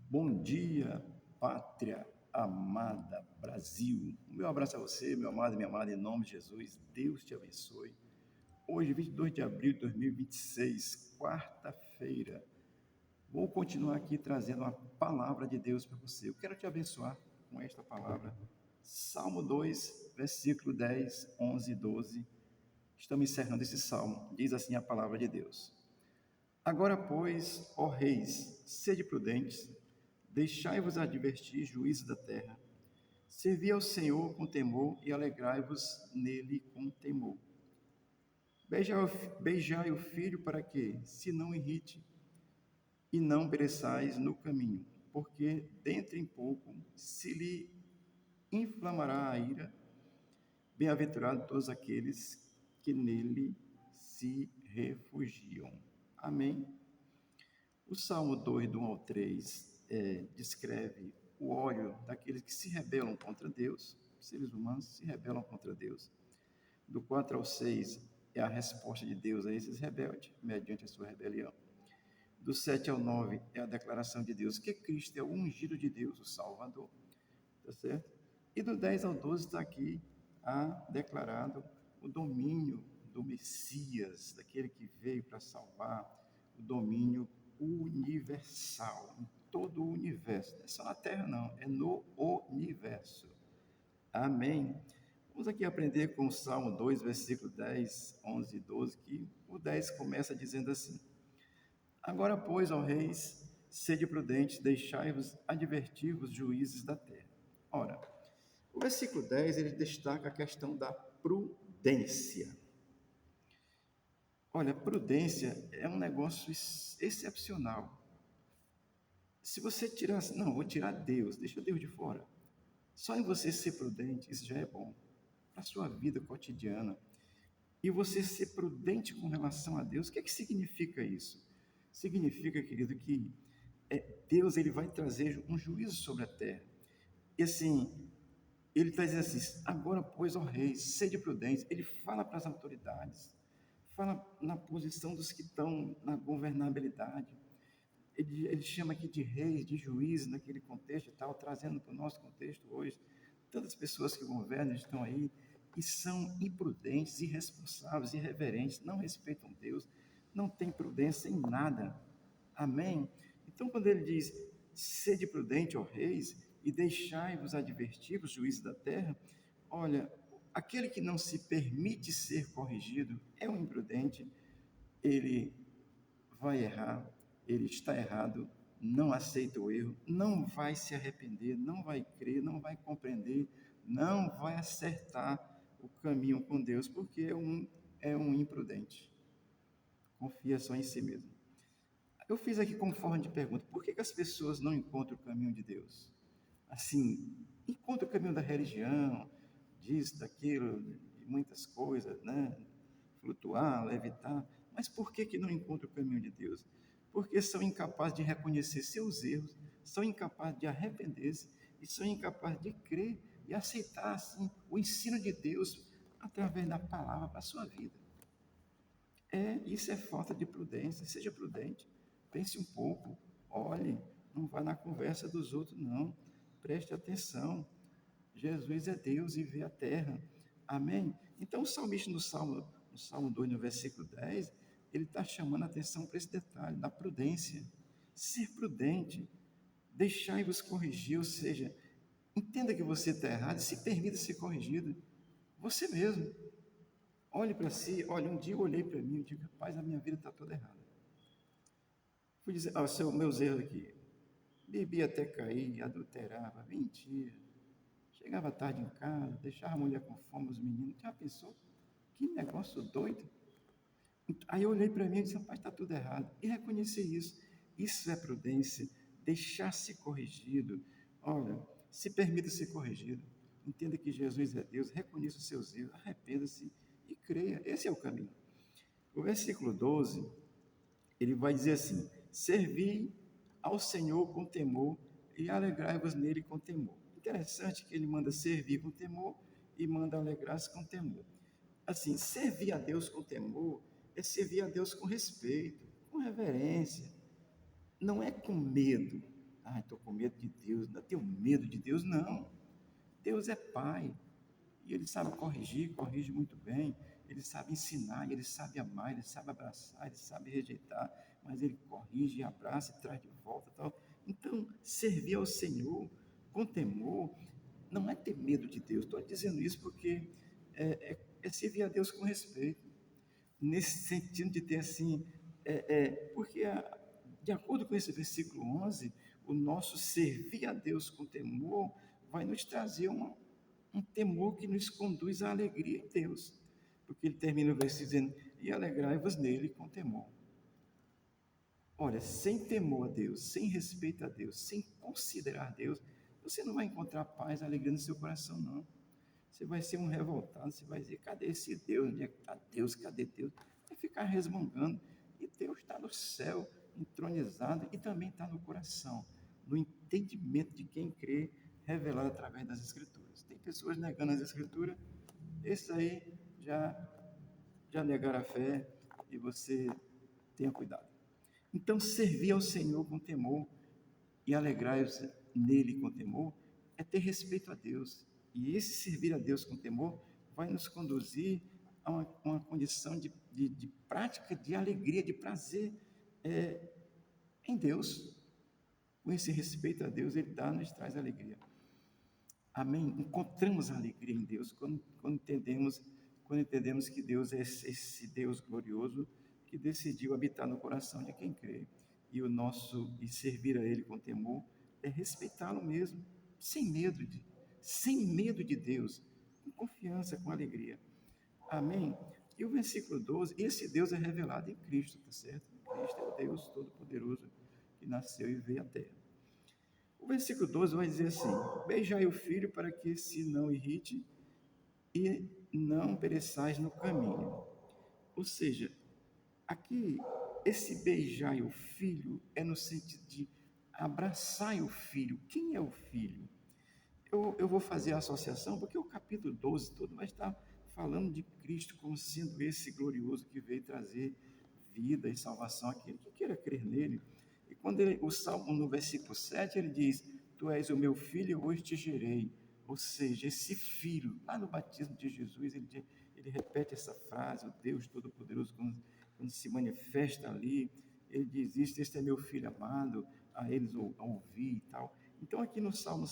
Bom dia, pátria amada Brasil. O meu abraço a você, meu amado e minha amada, em nome de Jesus. Deus te abençoe. Hoje, 22 de abril de 2026, quarta-feira, vou continuar aqui trazendo uma palavra de Deus para você. Eu quero te abençoar com esta palavra. Salmo 2, versículo 10, 11 e 12. Estamos encerrando esse salmo. Diz assim a palavra de Deus. Agora, pois, ó reis, sede prudentes, deixai-vos advertir, juízes da terra. Servi ao Senhor com temor e alegrai-vos nele com temor. Beijai o filho para que se não irrite e não pereçais no caminho, porque dentro em pouco se lhe inflamará a ira. Bem-aventurados todos aqueles que nele se refugiam. Amém. O Salmo 2, do 1 ao 3, descreve o ódio daqueles que se rebelam contra Deus, seres humanos se rebelam contra Deus. Do 4 ao 6 é a resposta de Deus a esses rebeldes, mediante a sua rebelião. Do 7 ao 9 é a declaração de Deus que Cristo é o ungido de Deus, o Salvador. Tá certo? E do 10 ao 12 está aqui declarado o domínio do Messias, daquele que veio para salvar, o domínio universal, em todo o universo. Não é só na Terra, não, é no universo. Amém. Vamos aqui aprender com o Salmo 2, versículo 10, 11 e 12, que o 10 começa dizendo assim: Agora, pois, ó reis, sede prudentes, deixai-vos advertir os juízes da terra. Ora, o versículo 10, ele destaca a questão da prudência. Olha, prudência é um negócio excepcional. Se você tirar, não, vou tirar Deus, deixa Deus de fora. Só em você ser prudente, isso já é bom para a sua vida cotidiana. E você ser prudente com relação a Deus, o que é que significa isso? Significa, querido, que Deus ele vai trazer um juízo sobre a terra. E assim, ele está dizendo assim, agora, pois, ó reis, sede prudentes. Ele fala para as autoridades, fala na posição dos que estão na governabilidade. Ele chama aqui de reis, de juízes, naquele contexto e tal, trazendo para o nosso contexto hoje. Tantas pessoas que governam estão aí e são imprudentes, irresponsáveis, irreverentes, não respeitam Deus, não têm prudência em nada. Amém? Então, quando ele diz, sede prudente, ó reis, e deixai-vos advertir, os juízes da terra, olha, aquele que não se permite ser corrigido é um imprudente, ele vai errar, ele está errado, não aceita o erro, não vai se arrepender, não vai crer, não vai compreender, não vai acertar o caminho com Deus, porque é um imprudente, confia só em si mesmo. Eu fiz aqui como forma de pergunta, por que as pessoas não encontram o caminho de Deus? Assim, encontram o caminho da religião, disso, daquilo, de muitas coisas, né? Flutuar, levitar, mas por que não encontram o caminho de Deus? Porque são incapazes de reconhecer seus erros, são incapazes de arrepender-se e são incapazes de crer e aceitar, assim, o ensino de Deus através da palavra para a sua vida. Isso é falta de prudência. Seja prudente, pense um pouco, olhe, não vá na conversa dos outros, não. Preste atenção. Jesus é Deus e vê a terra. Amém? Então, o salmista no Salmo 2, no versículo 10, ele está chamando a atenção para esse detalhe, da prudência. Ser prudente, deixai-vos corrigir, ou seja, entenda que você está errado e se permita ser corrigido. Você mesmo. Olhe para si, olha, um dia eu olhei para mim e digo, rapaz, a minha vida está toda errada. Fui dizer, meus erros aqui. Bebia até cair, adulterava, mentia. Chegava tarde em casa, deixava a mulher com fome, os meninos. Já pensou? Que negócio doido. Aí eu olhei para mim e disse, rapaz, está tudo errado. E reconhecer isso. Isso é prudência, deixar-se corrigido. Olha, se permita ser corrigido. Entenda que Jesus é Deus, reconheça os seus erros, arrependa-se e creia. Esse é o caminho. O versículo 12, ele vai dizer assim, servi ao Senhor com temor e alegrai-vos nele com temor. Interessante que ele manda servir com temor e manda alegrar-se com temor. Assim, servir a Deus com temor é servir a Deus com respeito, com reverência, não é com medo. estou com medo de Deus, não tenho medo de Deus, não. Deus é Pai, e Ele sabe corrigir, corrige muito bem, Ele sabe ensinar, Ele sabe amar, Ele sabe abraçar, Ele sabe rejeitar, mas Ele corrige, abraça e traz de volta, tal. Então, servir ao Senhor com temor não é ter medo de Deus. Estou dizendo isso porque é servir a Deus com respeito, nesse sentido de ter assim, porque de acordo com esse versículo 11, o nosso servir a Deus com temor vai nos trazer um temor que nos conduz à alegria em Deus, porque ele termina o versículo dizendo, e alegrai-vos nele com temor. Olha, sem temor a Deus, sem respeito a Deus, sem considerar Deus, você não vai encontrar paz, alegria no seu coração, não. Você vai ser um revoltado, você vai dizer, cadê esse Deus? Onde é que está Deus? Cadê Deus? Vai ficar resmungando. E Deus está no céu, entronizado, e também está no coração, no entendimento de quem crê, revelado através das Escrituras. Tem pessoas negando as Escrituras, esses aí já negaram a fé, e você tenha cuidado. Então, servir ao Senhor com temor e alegrar-se nele com temor é ter respeito a Deus. E esse servir a Deus com temor vai nos conduzir a uma condição de prática, de alegria, de prazer em Deus. Com esse respeito a Deus, Ele nos traz alegria. Amém? Encontramos alegria em Deus quando entendemos que Deus é esse Deus glorioso que decidiu habitar no coração de quem crê. E servir a Ele com temor é respeitá-lo mesmo, sem medo de Deus, com confiança, com alegria. Amém? E o versículo 12, esse Deus é revelado em Cristo, tá certo? Cristo é o Deus Todo-Poderoso que nasceu e veio à terra. O versículo 12 vai dizer assim: beijai o filho para que se não irrite e não pereçais no caminho. Ou seja, aqui, esse beijai o filho é no sentido de abraçar o filho. Quem é o filho? Eu vou fazer a associação porque o capítulo 12 todo vai estar falando de Cristo como sendo esse glorioso que veio trazer vida e salvação àquele que queira crer nele. E quando o Salmo, no versículo 7, ele diz, tu és o meu filho, hoje te gerei. Ou seja, esse filho, lá no batismo de Jesus, ele repete essa frase, o Deus Todo-Poderoso, quando se manifesta ali, ele diz, este é meu filho amado, a eles ouvi e tal. Então, aqui no Salmo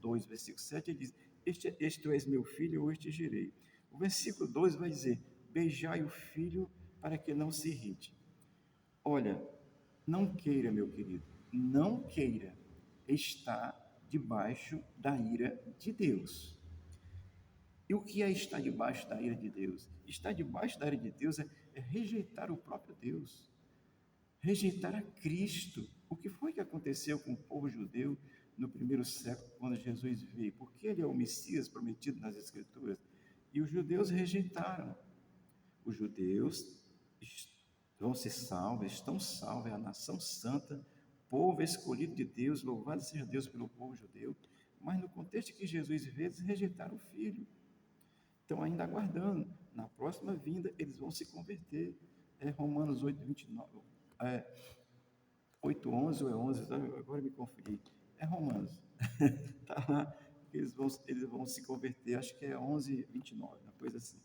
2, versículo 7, ele diz, este tu és meu filho, hoje te gerei. O versículo 2 vai dizer, beijai o filho para que não se irrite. Olha, não queira, meu querido, não queira estar debaixo da ira de Deus. E o que é estar debaixo da ira de Deus? Estar debaixo da ira de Deus é rejeitar o próprio Deus, rejeitar a Cristo. O que foi que aconteceu com o povo judeu no primeiro século, quando Jesus veio? Porque ele é o Messias prometido nas Escrituras. E os judeus rejeitaram. Os judeus vão ser salvos, estão salvos, é a nação santa, povo escolhido de Deus, louvado seja Deus pelo povo judeu. Mas no contexto que Jesus veio, eles rejeitaram o Filho. Estão ainda aguardando. Na próxima vinda, eles vão se converter. Romanos 8, 29. 8, 11 ou é 11? Agora me confundi. É Romanos. Está lá. Eles vão se converter. Acho que é 11, 29, uma coisa assim.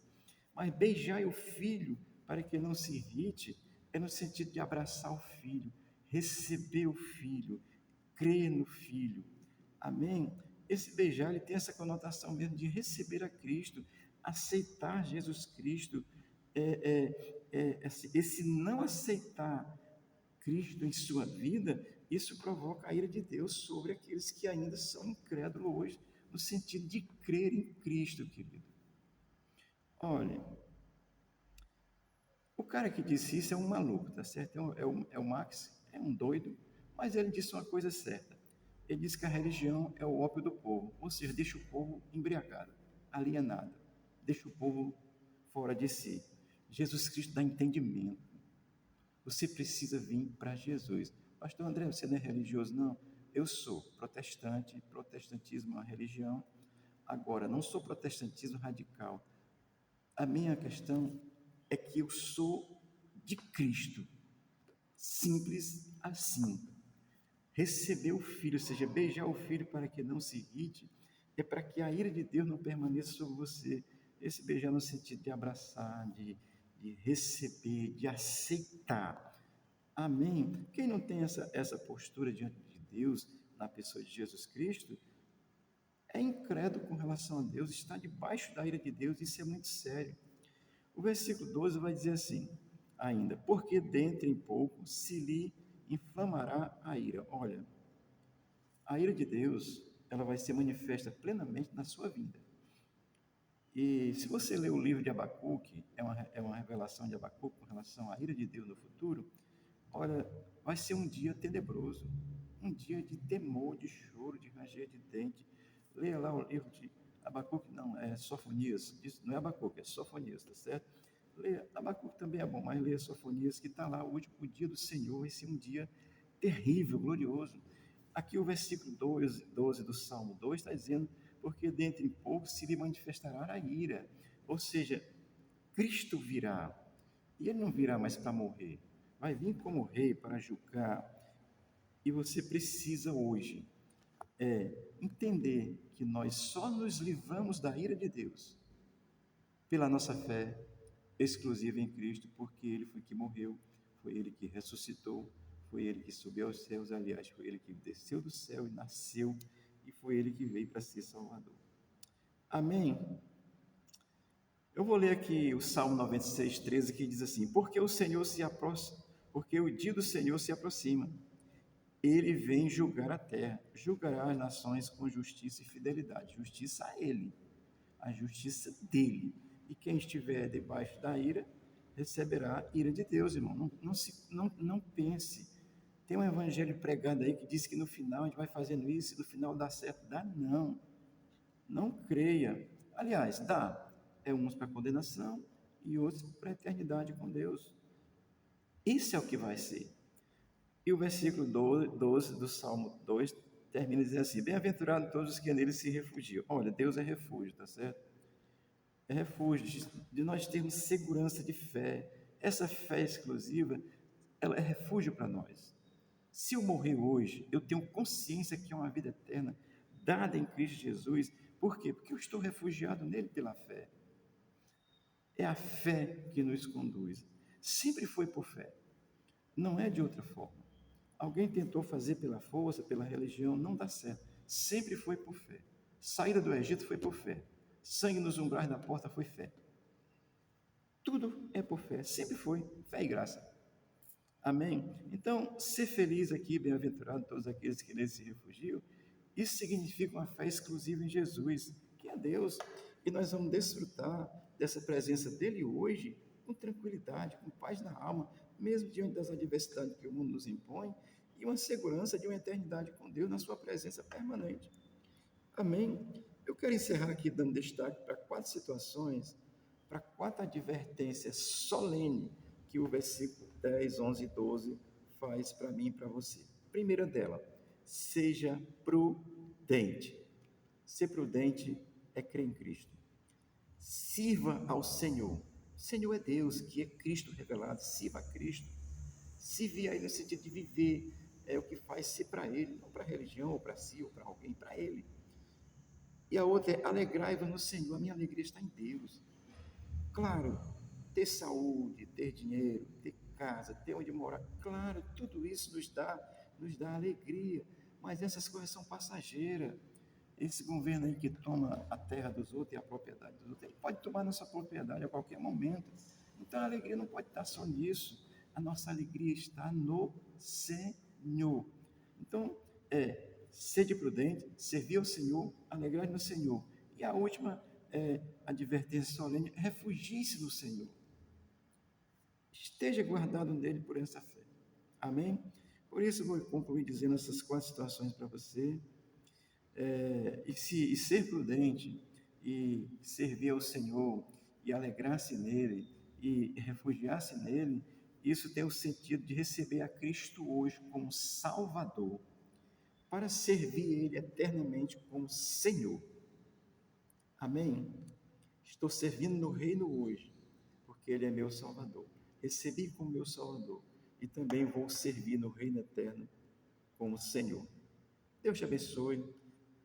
Mas beijai o filho para que não se irrite é no sentido de abraçar o filho, receber o filho, crer no filho. Amém? Esse beijar ele tem essa conotação mesmo de receber a Cristo, aceitar Jesus Cristo. Esse não aceitar Cristo em sua vida, isso provoca a ira de Deus sobre aqueles que ainda são incrédulos hoje, no sentido de crer em Cristo, querido. Olha, o cara que disse isso é um maluco, tá certo? É o Max, é um doido, mas ele disse uma coisa certa. Ele disse que a religião é o ópio do povo, ou seja, deixa o povo embriagado, alienado, deixa o povo fora de si. Jesus Cristo dá entendimento. Você precisa vir para Jesus. Pastor André, você não é religioso? Não, eu sou protestante, protestantismo é uma religião. Agora, não sou protestantismo radical. A minha questão é que eu sou de Cristo. Simples assim. Receber o Filho, ou seja, beijar o Filho para que não se irrite, é para que a ira de Deus não permaneça sobre você. Esse beijar no sentido de abraçar, de receber, de aceitar. Amém? Quem não tem essa postura diante de Deus, na pessoa de Jesus Cristo, é incrédulo com relação a Deus, está debaixo da ira de Deus, isso é muito sério. O versículo 12 vai dizer assim, ainda, porque dentro em pouco se lhe inflamará a ira. Olha, a ira de Deus, ela vai ser manifesta plenamente na sua vida. E se você ler o livro de Abacuque, é uma revelação de Abacuque com relação à ira de Deus no futuro, olha, vai ser um dia tenebroso, um dia de temor, de choro, de ranger de dente. Leia lá o livro de Abacuque, não, é Sofonias, não é Abacuque, é Sofonias, tá certo? Leia, Abacuque também é bom, mas leia Sofonias, que está lá, o último dia do Senhor, vai ser um dia terrível, glorioso. Aqui o versículo 12 do Salmo 2 está dizendo, porque dentro em pouco se lhe manifestará a ira, ou seja, Cristo virá, e ele não virá mais para morrer, vai vir como rei para julgar, e você precisa hoje entender que nós só nos livramos da ira de Deus pela nossa fé exclusiva em Cristo, porque Ele foi que morreu, foi Ele que ressuscitou, foi Ele que subiu aos céus, aliás, foi Ele que desceu do céu e nasceu, e foi Ele que veio para ser Salvador. Amém? Eu vou ler aqui o Salmo 96, 13, que diz assim, porque o Senhor se aproxima, porque o dia do Senhor se aproxima, Ele vem julgar a terra, julgará as nações com justiça e fidelidade, justiça a Ele, a justiça dele. E quem estiver debaixo da ira, receberá a ira de Deus, irmão. Não pense. Tem um evangelho pregado aí que diz que no final a gente vai fazendo isso e no final dá certo. Dá não. Não creia. Aliás, dá. É uns para condenação e outros para a eternidade com Deus. Isso é o que vai ser. E o versículo 12 do Salmo 2 termina dizendo assim, bem-aventurados todos os que nele se refugiam. Olha, Deus é refúgio, tá certo? É refúgio, de nós termos segurança de fé. Essa fé exclusiva, ela é refúgio para nós. Se eu morrer hoje, eu tenho consciência que é uma vida eterna dada em Cristo Jesus. Por quê? Porque eu estou refugiado nele pela fé. É a fé que nos conduz. Sempre foi por fé. Não é de outra forma. Alguém tentou fazer pela força, pela religião, não dá certo. Sempre foi por fé. Saída do Egito foi por fé. Sangue nos umbrais da porta foi fé. Tudo é por fé, sempre foi fé e graça. Amém? Então, ser feliz aqui, bem-aventurado todos aqueles que nele se refugiam, isso significa uma fé exclusiva em Jesus, que é Deus, e nós vamos desfrutar dessa presença dele hoje com tranquilidade, com paz na alma, mesmo diante das adversidades que o mundo nos impõe, e uma segurança de uma eternidade com Deus na sua presença permanente. Amém? Eu quero encerrar aqui dando destaque para 4 situações, para 4 advertências solenes que o versículo 10, 11 e 12 faz para mim e para você. Primeira dela, seja prudente. Ser prudente é crer em Cristo. Sirva ao Senhor. O Senhor é Deus, que é Cristo revelado. Sirva a Cristo. Servir aí no sentido de viver é o que faz ser para Ele, não para a religião, ou para si, ou para alguém, para Ele. E a outra é alegrai-vos no Senhor. A minha alegria está em Deus. Claro, ter saúde, ter dinheiro, ter casa, ter onde morar, claro, tudo isso nos dá alegria, mas essas coisas são passageiras. Esse governo aí que toma a terra dos outros e a propriedade dos outros, ele pode tomar nossa propriedade a qualquer momento. Então a alegria não pode estar só nisso. A nossa alegria está no Senhor. Então, sede prudente, servir ao Senhor, alegrar no Senhor. E a última advertência solene, refugie-se no Senhor. Esteja guardado nele por essa fé. Amém? Por isso, vou concluir dizendo essas 4 situações para você. E ser prudente, e servir ao Senhor, e alegrar-se nele, e refugiar-se nele, isso tem o sentido de receber a Cristo hoje como Salvador, para servir Ele eternamente como Senhor. Amém? Estou servindo no reino hoje, porque Ele é meu Salvador. Recebi como meu Salvador e também vou servir no reino eterno como Senhor. Deus te abençoe,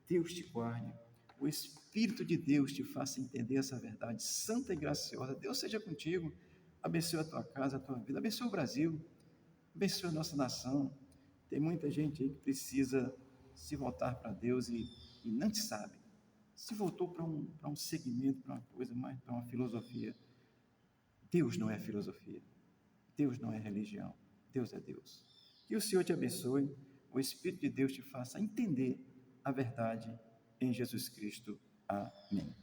Deus te guarde, o Espírito de Deus te faça entender essa verdade santa e graciosa. Deus seja contigo, abençoe a tua casa, a tua vida, abençoe o Brasil, abençoe a nossa nação. Tem muita gente aí que precisa se voltar para Deus e não sabe. Se voltou para um segmento, para uma coisa mais, para uma filosofia. Deus não é filosofia. Deus não é religião. Deus é Deus. Que o Senhor te abençoe, o Espírito de Deus te faça entender a verdade em Jesus Cristo. Amém.